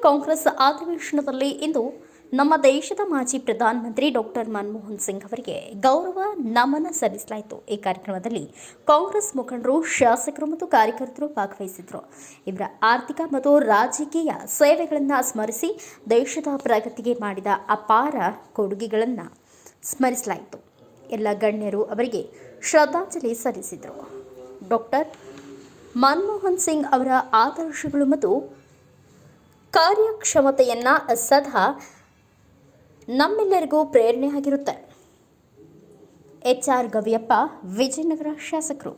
ಕಾಂಗ್ರೆಸ್ ಅಧಿವೇಶನದಲ್ಲಿ ಇಂದು ನಮ್ಮ ದೇಶದ ಮಾಜಿ ಪ್ರಧಾನಮಂತ್ರಿ ಡಾಕ್ಟರ್ ಮನಮೋಹನ್ ಸಿಂಗ್ ಅವರಿಗೆ ಗೌರವ ನಮನ ಸಲ್ಲಿಸಲಾಯಿತು. ಈ ಕಾರ್ಯಕ್ರಮದಲ್ಲಿ ಕಾಂಗ್ರೆಸ್ ಮುಖಂಡರು, ಶಾಸಕರು ಮತ್ತು ಕಾರ್ಯಕರ್ತರು ಭಾಗವಹಿಸಿದರು. ಇವರ ಆರ್ಥಿಕ ಮತ್ತು ರಾಜಕೀಯ ಸೇವೆಗಳನ್ನು ಸ್ಮರಿಸಿ ದೇಶದ ಪ್ರಗತಿಗೆ ಮಾಡಿದ ಅಪಾರ ಕೊಡುಗೆಗಳನ್ನು ಸ್ಮರಿಸಲಾಯಿತು. ಎಲ್ಲ ಗಣ್ಯರು ಅವರಿಗೆ ಶ್ರದ್ಧಾಂಜಲಿ ಸಲ್ಲಿಸಿದರು. ಡಾಕ್ಟರ್ ಮನಮೋಹನ್ ಸಿಂಗ್ ಅವರ ಆದರ್ಶಗಳು ಮತ್ತು ಕಾರ್ಯಕ್ಷಮತೆಯನ್ನು ಸದಾ ನಮ್ಮೆಲ್ಲರಿಗೂ ಪ್ರೇರಣೆಯಾಗಿರುತ್ತೆ. HR ಗವಿಯಪ್ಪ, ವಿಜಯನಗರ ಶಾಸಕರು.